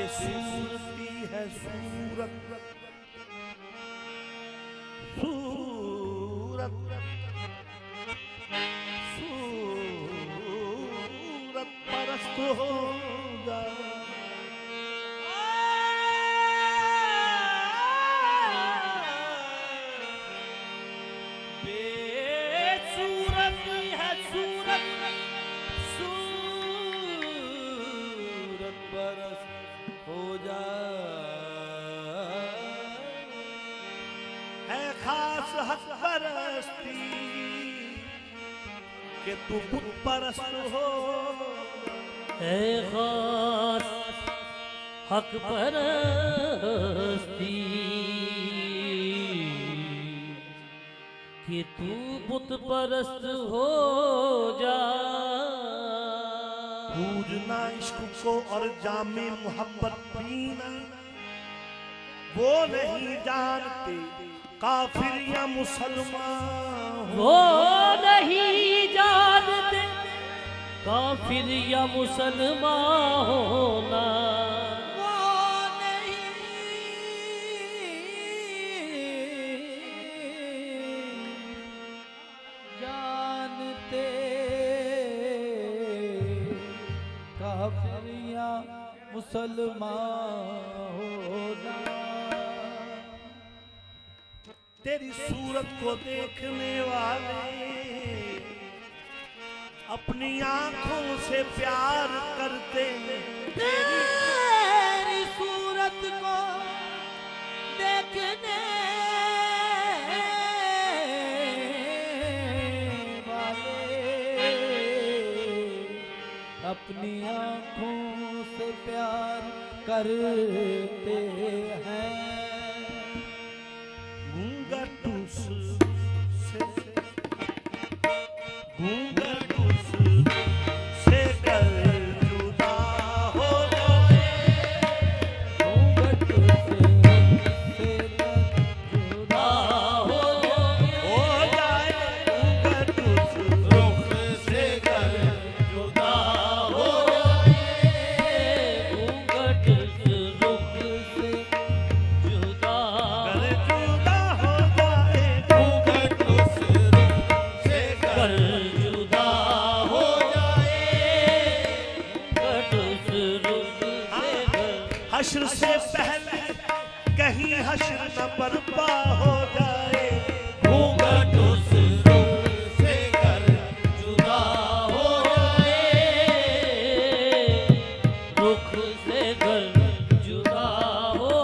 बेसूरती है सूरत, सूरत सूरत परस्त हो जाए। हक परस्ती कि तू बुत परस्त हो, है खास हक परस्ती कि तू बुत परस्त हो जा। पूजना इश्क को और जामे मोहब्बत पीना, वो नहीं जानते काफिर या मुसलमान, वो नहीं जानते काफिर या मुसलमान होना, वो नहीं जानते काफिर या मुसलमान होना। तेरी सूरत को देखने वाले अपनी आंखों से प्यार करते हैं। तेरी सूरत को देखने वाले अपनी आंखों से प्यार करते हैं। घूंघटूस से कर जुदा हो जाए, घूंघटूस से कर जुदा हो जाए, घूंघटूस रुख से कर जुदा हो जाए, घूंघट रुख से जुदा कर जुदा हो जाए, घूंघटूस से कर जुदा हो हश्र से पहले कहीं हश्र न बर्पा हो जाए, घूंघट उस रुख से कर जुदा हो जाए, रुख से कर जुदा हो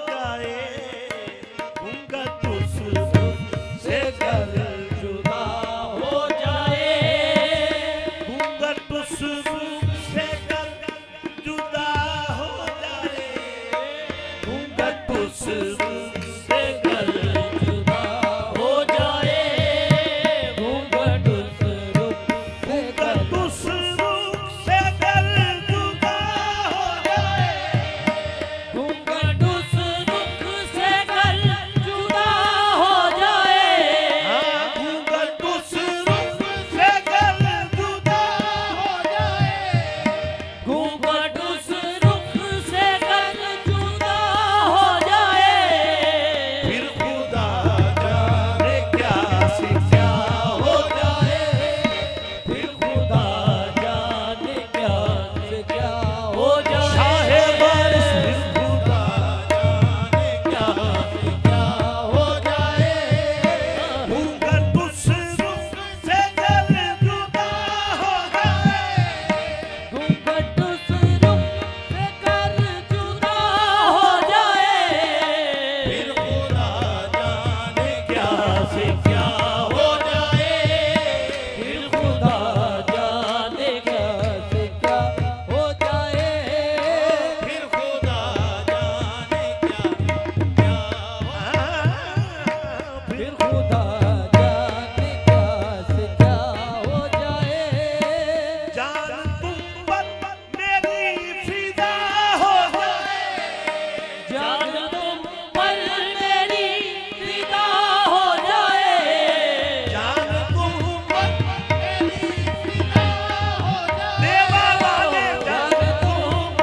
जाए, घूंघट उस रुख से कर जुदा हो जाए, घूंघट उस रुख से कर जुदा हो जाए, घूंघट उस रुख से कर जुदा हो जाए, घूंघट उस रुख से कर घूंघट उस रुख से कर जुदा हो जाए, घूंघट उस रुख से कर जुदा हो जाए, हाँ घूंघट उस रुख से कर जुदा हो जाए, घूंघट उस रुख से कर जुदा हो जाए, फिर खुदा जाने क्या से क्या हो जाए, फिर खुदा जाने क्या से क्या हो जाए, शाहे बारिश फिर खुदा जाने क्या से क्या हो जाए, घूंघट उस रुख से कर जुदा हो जाए, घूंघट उस रुख से कर जुदा हो जाए, फिर खुदा जाने क्या से क्या हो जाए, फिर खुदा जाने क्या से क्या हो जाए, फिर खुदा जाने क्या फिर खुदा जाने क्या से क्या हो जाए, जान तुम पर मेरी फिदा हो जाए, जान तुम पर मेरी फिदा हो जाए, जान तुम पर मेरी फिदा हो जाए, देवा वाले जान तुम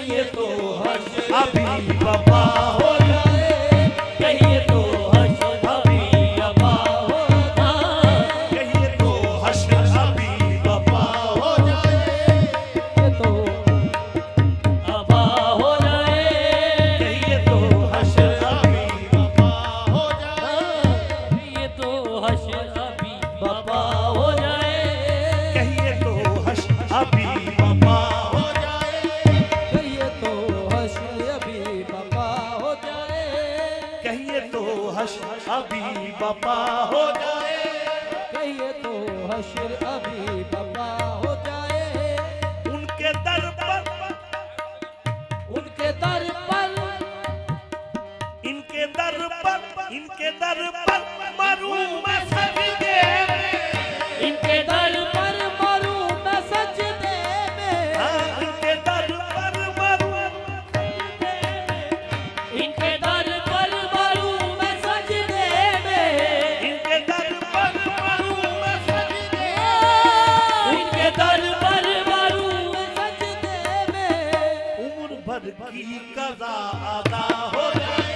कहिए तो हर्ष अभी बपा हो जाए, कहिए तो हर्ष अभी बपा हो जाए, कहिए तो हर्ष अभी बपा हो जाए, ये तो अबा हो जाए, कहिए तो हर्ष अभी बपा हो जाए, कहिए तो हर्ष अभी बपा हो जाए, कहिए तो हर्ष अभी बपा हो जाए, कहिए तो हर्ष अभी बपा हो जाए, कहिए तो हर्ष अभी बपा हो जाए, कहिए तो हर्ष अभी बपा हो जाए। उनके दर पर उनके दर पर इनके दर पर इनके दर पर मरूं मैं सजदे में, इनके दर पर मरूं मैं सजदे में, हाँ, इनके दर पर मरूं, इनके दर पर मरूं मैं सजदे में, इनके दर पर मरूं मैं सजदे इनके दर पर मरूं मैं सजदे में। उम्र भर की कज़ा अदा हो जाए,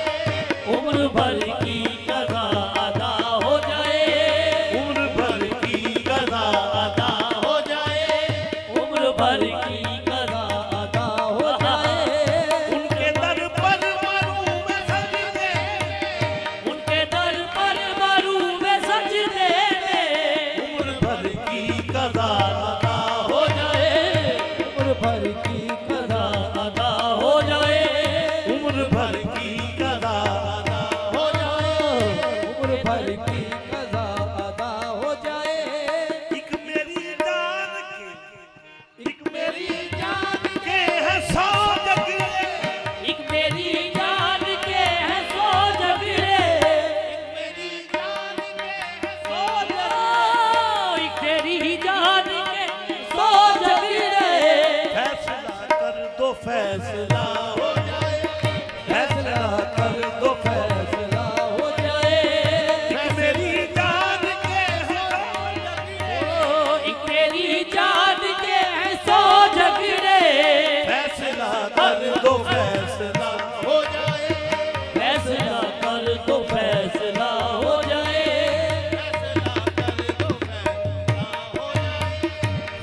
उम्र भर की कज़ा अदा हो जाए, उम्र भर की कज़ा अदा हो जाए, उम्र भर की कज़ा अदा हो जाए, उनके दर पर मरूं मैं सजदे, उनके दर पर मरूं मैं सजदे में, उम्र भर की कज़ा अदा हो जाए, उम्र भर की कज़ा अदा हो जाए, उम्र भर की कज़ा अदा हो जाए, उम्र भर की कज़ा अदा हो जाए। एक मेरी जान के, एक मेरी जान के है सौ जगरे, एक मेरी जान के है सौ जगरे, मेरी जान के है सौ जगरे, एक तेरी जान के सौ जगरे, फैसला कर दो फैसला हो जाए, फैसला कर दो फैसला हो जाए, एक मेरी जान के है सौ जगरे, एक तेरी जान के है सौ जगरे, फैसला कर दो फैसला हो जाए, फैसला कर दो फैसला हो जाए,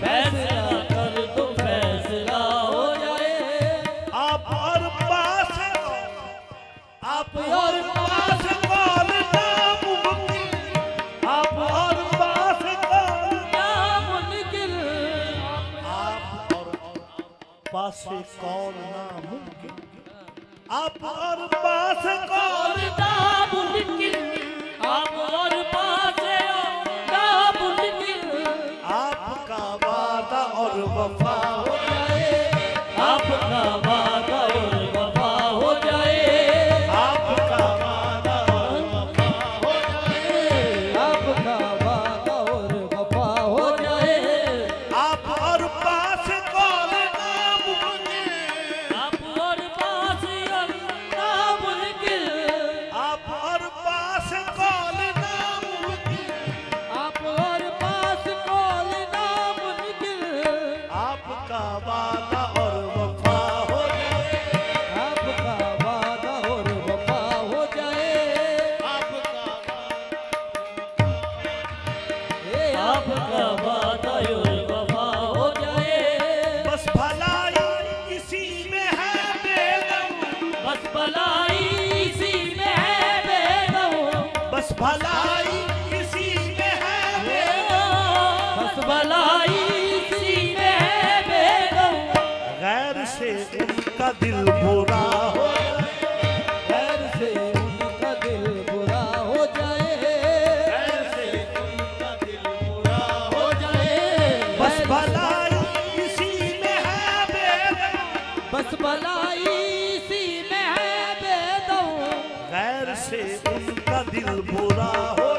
फैसला कर दो फैसला हो जाए, आप और पास आप और पास कौन नामुमकिन, आप और पास कौन, नामुमकिन, आप और पास कौन नामुमकिन, आप और पास कौन, नामुमकिन, आप और पास नामुमकिन, आपका वादा और वफा हो जाए, आपका वादा और वफा हो जाए, आपका वादा और वफा हो जाए, आपका वादा और वफा हो हो जाए, आप और पास कौन नामुमकिन, आप और पास नामुमकिन, आप और पास कौन नामुमकिन, आप और पास कौन नामुमकिन, आपका वादा और वफा हो जाए, आपका वादा और वफा हो जाए, ए आपका वादा और वफा हो जाए, बस भलाई इसी में है बेगम, बस भलाई इसी में है बेगम, बस भलाई इसी में है बेगम, बस भलाई इसी में है बेगम, गैर से उनका दिल बुरा हो जाए, गैर से उनका दिल बुरा हो जाए, गैर से उनका दिल बुरा हो जाए, बस भलाई इसी में है बेगम, बस भलाई इसी में है बेदम, गैर से उनका दिल बुरा हो